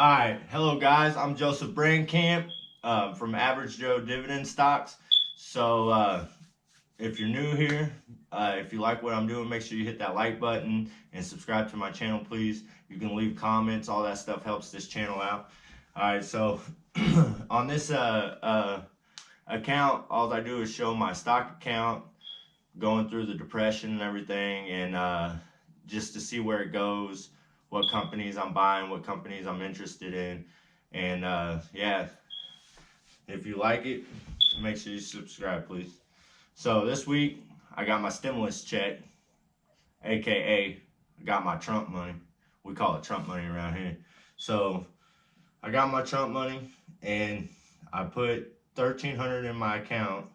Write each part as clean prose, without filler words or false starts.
All right, hello guys. I'm Joseph Brandcamp from Average Joe Dividend Stocks. So if you're new here, if you like what I'm doing, make sure you hit that like button and subscribe to my channel, please. You can leave comments. All that stuff helps this channel out. All right, so on this account, all I do is show my stock account, going through the depression and everything, and just to see where it goes, what companies I'm buying, what companies I'm interested in, and yeah, if you like it, make sure you subscribe, please. So this week I got my stimulus check, aka I got my Trump money. We call it Trump money around here. So I got my Trump money and I put $1,300 in my account,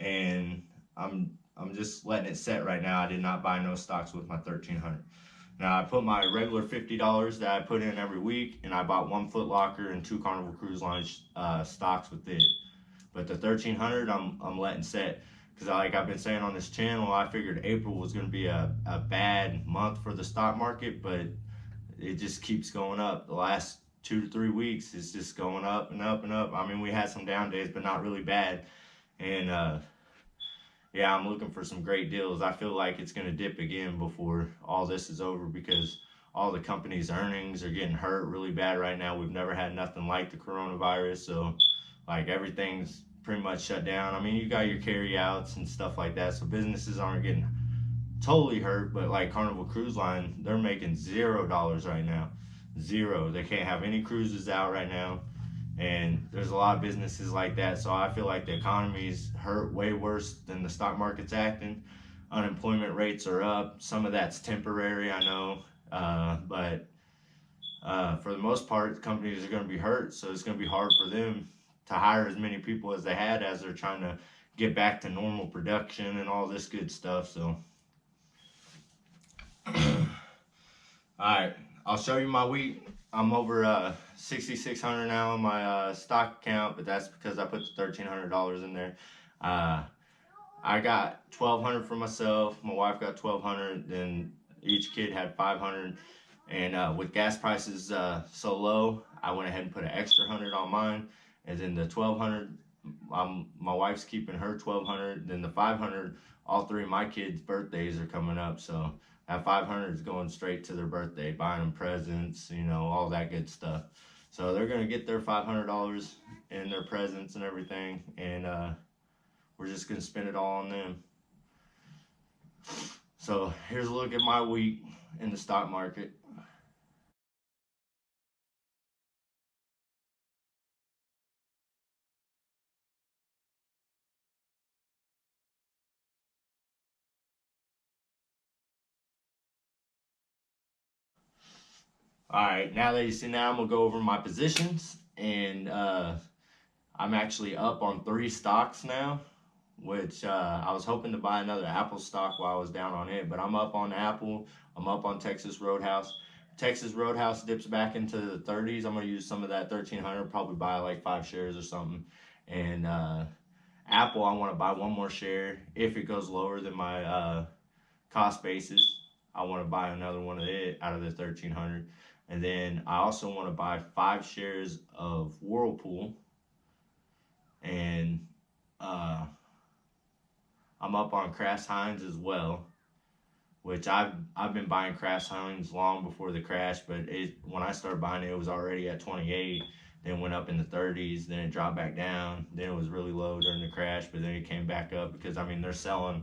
and I'm just letting it set right now. I did not buy no stocks with my $1,300. Now I put my regular $50 that I put in every week, and I bought one Foot Locker and two Carnival Cruise Line stocks with it. But the $1,300 I'm letting set, because like I've been saying on this channel, I figured April was going to be a bad month for the stock market, but it just keeps going up. The last 2 to 3 weeks it's just going up and up and up. I mean, we had some down days, but not really bad. And yeah, I'm looking for some great deals. I feel like it's going to dip again before all this is over, because all the companies' earnings are getting hurt really bad right now. We've never had nothing like the coronavirus, so like everything's pretty much shut down. I mean, you got your carryouts and stuff like that, so businesses aren't getting totally hurt, but like Carnival Cruise Line, they're making $0 right now. Zero. They can't have any cruises out right now. And there's a lot of businesses like that. So I feel like the economy's hurt way worse than the stock market's acting. Unemployment rates are up. Some of that's temporary, I know. But for the most part, companies are going to be hurt. So it's going to be hard for them to hire as many people as they had, as they're trying to get back to normal production and all this good stuff. So, all right, I'll show you my week. I'm over 6,600 now on my stock account, but that's because I put the $1,300 in there. I got $1,200 for myself. My wife got $1,200. Then each kid had $500. And with gas prices so low, I went ahead and put an extra $100 on mine. And then the $1,200, my wife's keeping her $1,200. Then the $500, all three of my kids' birthdays are coming up, so that $500 is going straight to their birthday, buying them presents, you know, all that good stuff. So they're gonna get their $500 in their presents and everything, and we're just gonna spend it all on them. So here's a look at my week in the stock market. All right, now that you see that, I'm gonna go over my positions, and I'm actually up on 3 stocks now, which I was hoping to buy another Apple stock while I was down on it, but I'm up on Apple. I'm up on Texas Roadhouse. Texas Roadhouse dips back into the 30s. I'm gonna use some of that 1,300, probably buy like 5 shares or something. And Apple, I want to buy one more share. If it goes lower than my cost basis, I want to buy another one of it out of the 1,300. And then I also want to buy 5 shares of Whirlpool. And I'm up on Kraft Heinz as well, which I've been buying Kraft Heinz long before the crash, but when I started buying it, it was already at 28, then went up in the 30s, then it dropped back down, then it was really low during the crash, but then it came back up, because I mean, they're selling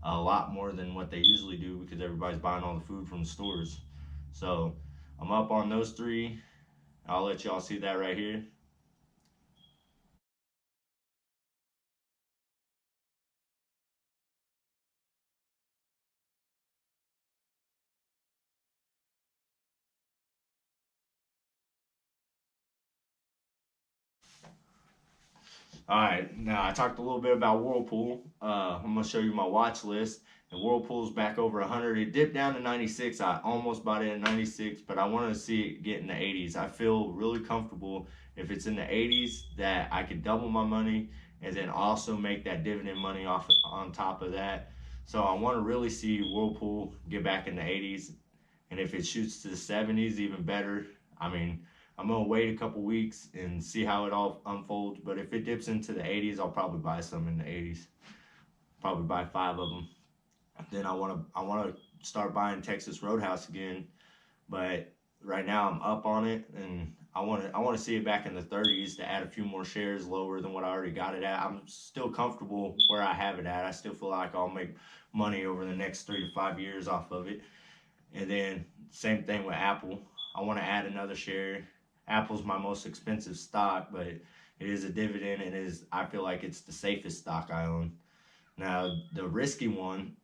a lot more than what they usually do, because everybody's buying all the food from the stores. So I'm up on those 3. I'll let y'all see that right here. All right, now I talked a little bit about Whirlpool. I'm gonna show you my watch list. And Whirlpool's back over 100. It dipped down to 96. I almost bought it at 96, but I want to see it get in the 80s. I feel really comfortable if it's in the 80s that I could double my money and then also make that dividend money off on top of that. So I want to really see Whirlpool get back in the 80s, and if it shoots to the 70s, even better. I mean, I'm gonna wait a couple weeks and see how it all unfolds. But if it dips into the 80s, I'll probably buy some in the 80s. Probably buy 5 of them. Then I wanna start buying Texas Roadhouse again. But right now I'm up on it, and I want to see it back in the 30s to add a few more shares lower than what I already got it at. I'm still comfortable where I have it at. I still feel like I'll make money over the next 3 to 5 years off of it. And then same thing with Apple. I want to add another share. Apple's my most expensive stock, but it is a dividend, and I feel like it's the safest stock I own. Now, the risky one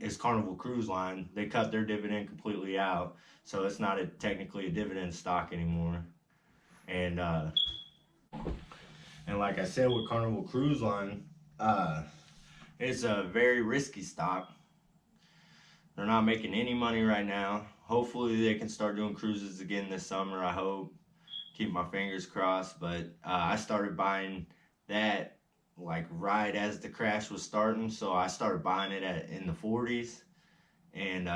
is Carnival Cruise Line. They cut their dividend completely out, so it's not technically a dividend stock anymore. And and like I said, with Carnival Cruise Line, it's a very risky stock. They're not making any money right now. Hopefully, they can start doing cruises again this summer. I hope. Keep my fingers crossed. But I started buying that like right as the crash was starting, so I started buying it in the 40s, and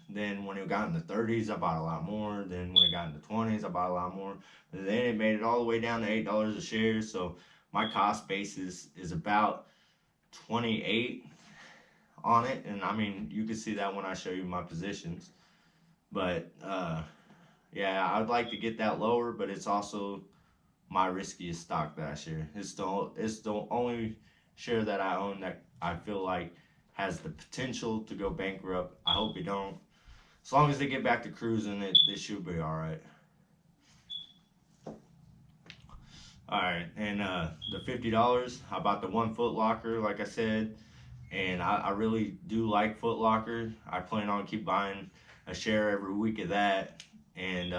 then when it got in the 30s, I bought a lot more. Then when it got in the 20s, I bought a lot more. But then it made it all the way down to $8 a share. So my cost basis is about 28 on it, and I mean you can see that when I show you my positions. But yeah, I'd like to get that lower, but it's also my riskiest stock that I share. It's the only share that I own that I feel like has the potential to go bankrupt. I hope it don't. As long as they get back to cruising, they should be all right. All right, and the $50, I bought the 1 Foot Locker, like I said, and I really do like Foot Locker. I plan on keep buying a share every week of that, and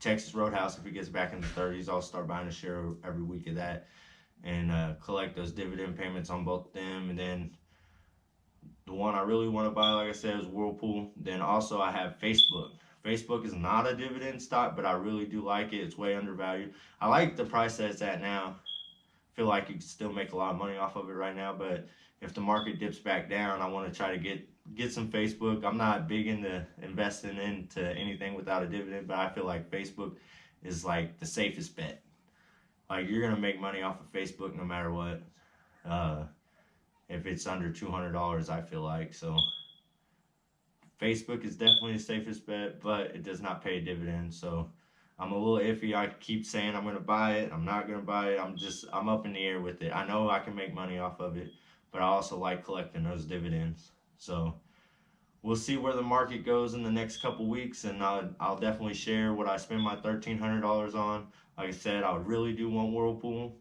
Texas Roadhouse, if it gets back in the 30s, I'll start buying a share every week of that, and collect those dividend payments on both of them. And then the one I really want to buy, like I said, is Whirlpool. Then also I have Facebook. Facebook is not a dividend stock, but I really do like it. It's way undervalued. I like the price that it's at now. Feel like you can still make a lot of money off of it right now, but if the market dips back down, I want to try to get some Facebook. I'm not big into investing into anything without a dividend, but I feel like Facebook is like the safest bet. Like you're gonna make money off of Facebook no matter what. If it's under $200, I feel like so. Facebook is definitely the safest bet, but it does not pay a dividend. So I'm a little iffy. I keep saying I'm gonna buy it. I'm not gonna buy it. I'm up in the air with it. I know I can make money off of it, but I also like collecting those dividends. So we'll see where the market goes in the next couple weeks, and I'll definitely share what I spend my $1,300 on. Like I said, I really do want Whirlpool.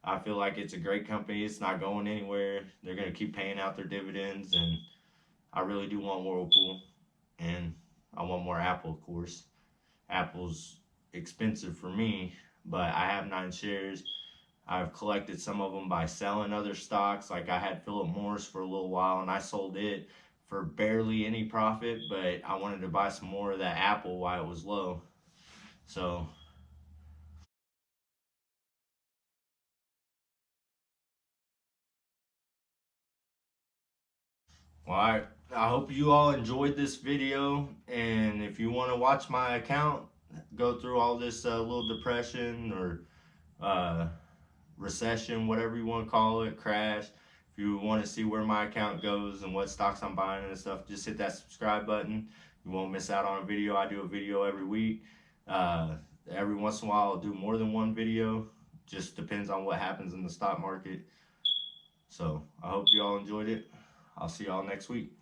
I feel like it's a great company. It's not going anywhere. They're gonna keep paying out their dividends, and I really do want Whirlpool, and I want more Apple, of course. Apple's expensive for me, but I have 9 shares. I've collected some of them by selling other stocks. Like I had Philip Morris for a little while, and I sold it for barely any profit, but I wanted to buy some more of that Apple while it was low. So well, I hope you all enjoyed this video, and if you want to watch my account go through all this little depression or uh, recession, whatever you want to call it, crash, if you want to see where my account goes and what stocks I'm buying and stuff, just hit that subscribe button. You won't miss out on a video. I do a video every week. Every once in a while I'll do more than one video. Just depends on what happens in the stock market. So I hope you all enjoyed it. I'll see y'all next week.